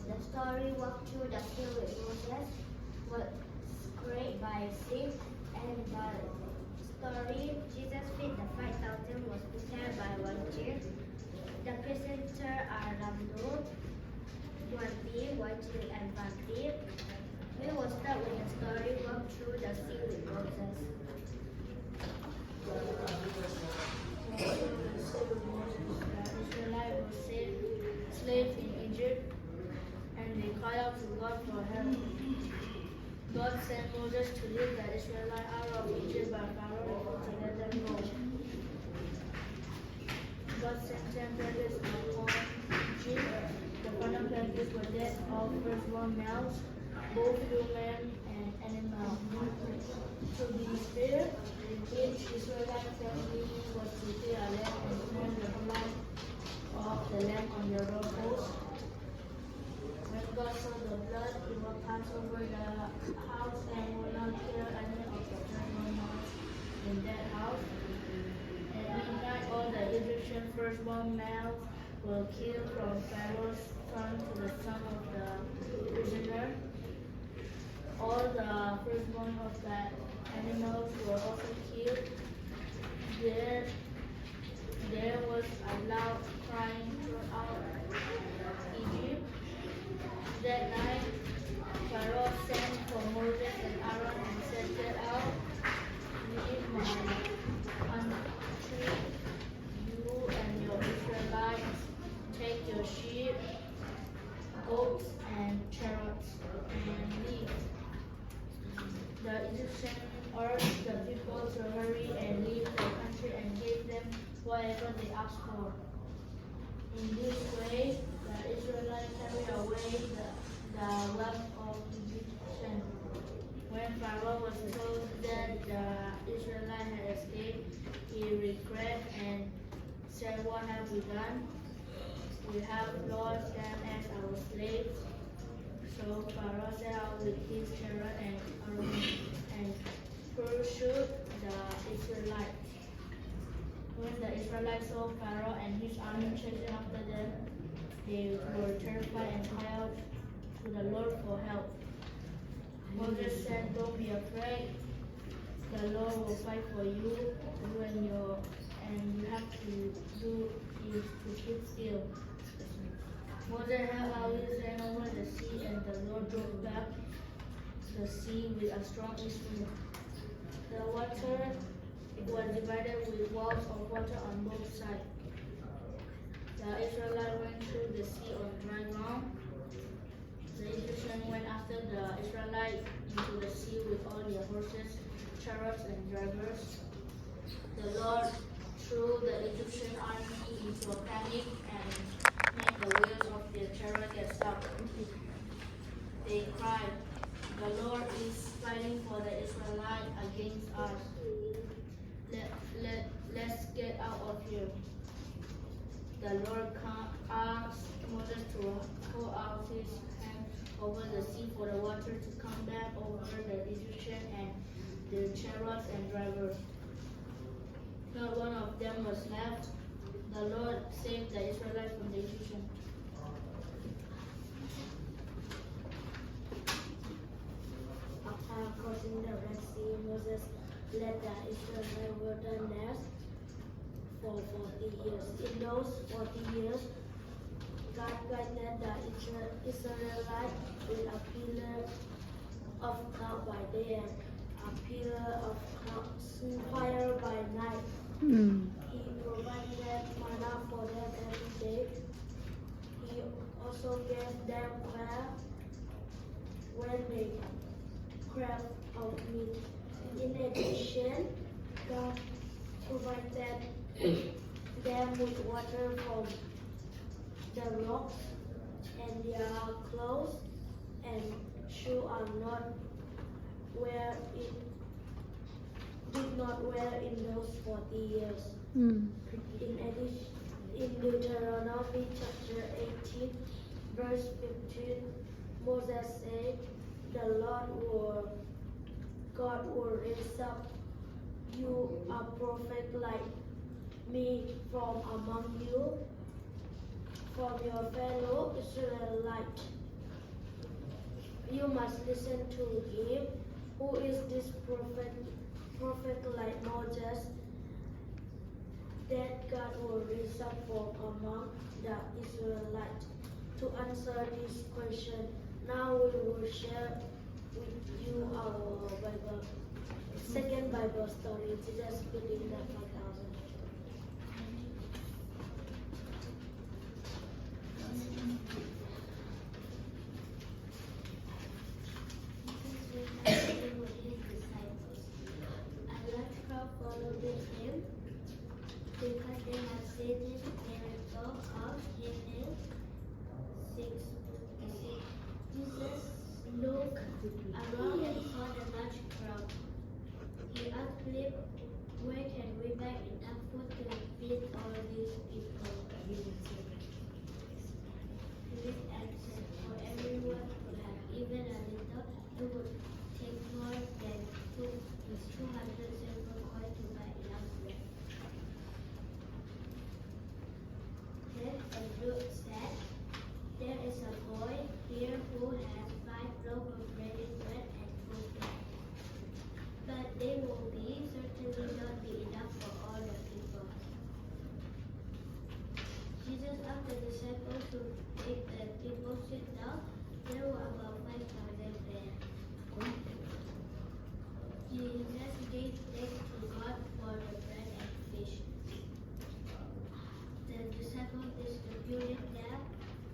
The story walked through the sea with Moses was great by sea, and the story Jesus fed the 5,000 was prepared by one chair. The presenters are Ramdo, Yuanti, Wajil, and Vanti. We will start with the story walked through the sea with Moses. The Israelites were slaves in Egypt, and they cried out to God for help. God sent Moses to lead the Israelites out of Egypt, but Pharaoh refused to let them go. God sent 10 plagues upon Egypt. The final plagues were death of firstborn males, both human and animal. To be spared, each Israelite family was to pay a lamb and burn the blood of the lamb on the doorpost. When God saw the blood, he will pass over the house and will not kill any of the firstborn males in that house. At midnight, all the Egyptian firstborn males were killed, from Pharaoh's son to the son of the prisoner. All the firstborn of the animals were also killed. There was a loud crying throughout Egypt. That night, Pharaoh sent for Moses and Aaron and said, "Get out, leave my country, you and your Israelites. Take your sheep, goats, and chariots, and leave." The Egyptians urged the people to hurry and leave the country and gave them whatever they asked for. In this way, the Israelites carried away the wealth of Egyptians. When Pharaoh was told that the Israelites had escaped, he regretted and said, "What have we done? We have lost them as our slaves." So Pharaoh set out with his chariot and army and pursued the Israelites. When the Israelites saw Pharaoh and his army chasing after them, they were terrified and cried out to the Lord for help. Moses said, "Don't be afraid. The Lord will fight for you, and you have to do is to keep still." Moses held out his hand over the sea, and the Lord drove back the sea with a strong east wind. The water was divided with walls of water on both sides. The Israelites went through the sea on dry ground. The Egyptians went after the Israelites into the sea with all their horses, chariots, and drivers. The Lord threw the Egyptian army into a panic and made the wheels of their chariot get stuck. They cried, "The Lord is fighting for the Israelites against us. Let's get out of here." The Lord asked Moses to hold out his hand over the sea for the water to come back over the Egyptians and their chariots and drivers. Not one of them was left. The Lord saved the Israelites from the Egyptians. After crossing the Red Sea, Moses led the Israelites wilderness for 40 years. In those 40 years, God guided the Israelites with a pillar of cloud by day and a pillar of fire by night. He provided manna for them every day. He also gave them quail when they craved of meat. In addition, God provided them with water from the rocks, and their clothes and shoes did not wear in those 40 years. In addition, in Deuteronomy chapter 18, verse 15, Moses said, "The Lord God will raise up you a prophet like me from among you, from your fellow Israelites. You must listen to him. Who is this prophet like Moses that God will raise up from among the Israelites? To answer this question, now we will share with you our second Bible story, Jesus feeding the 5,000. With his disciples. A large crowd followed him because they had seen his miracle of healing sick. Jesus looked around and saw the large crowd. He asked Philip, "Where can we buy enough food to feed all these people?" Philip answered, "For everyone who had even a little, it would take more than 200 silver coins to buy enough bread." Then Andrew said, "There is a boy here who has 5 loaves of bread and 2 fish. But they will certainly not be enough for all the people." Jesus asked the disciples to make the people sit down. There were about 5,000 there. Jesus gave thanks to God for the bread and fish. The disciples distributed them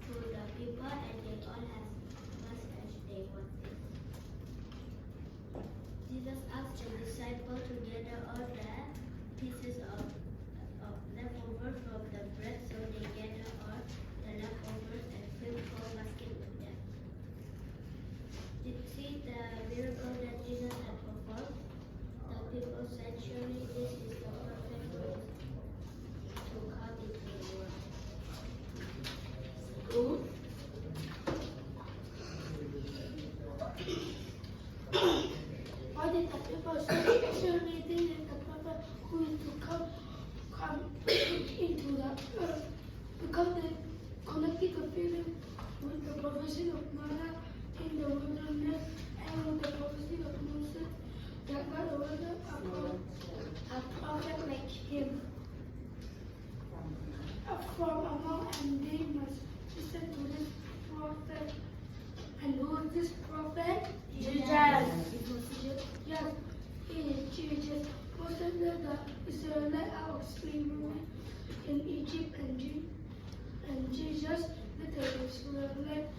to the people, and they all had as much as they wanted. Jesus asked the disciples to gather all the pieces of leftover from the bread, so they gathered all the leftovers and filled 4 baskets with them. Did you see the miracle that Jesus had performed? The people said, "Surely this is the prophet who is to come into the world." Why did the people say, "Surely this is the prophet who is to come into the earth"? Because they connected the feeling with the prophecy of manna in the wilderness and with the prophecy of Moses that God ordered a prophet like him from among, and they must listen to this prophet. And who is this prophet? Jesus. Yes, he is Jesus. Moses led the Israelites out of slavery in Egypt, and Jesus led the Israelites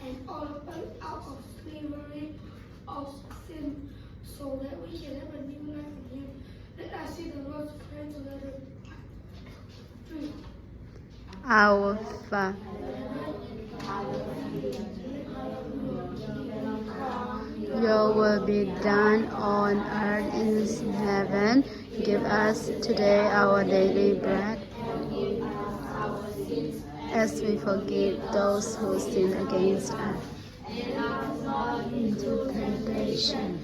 and all of us out of slavery of sin, so that we can have a new life in Him. Let us see the Lord's Prayer together. 3. Our Father, your will be done on earth as in heaven. Give us today our daily bread, as we forgive those who sin against us. Into temptation,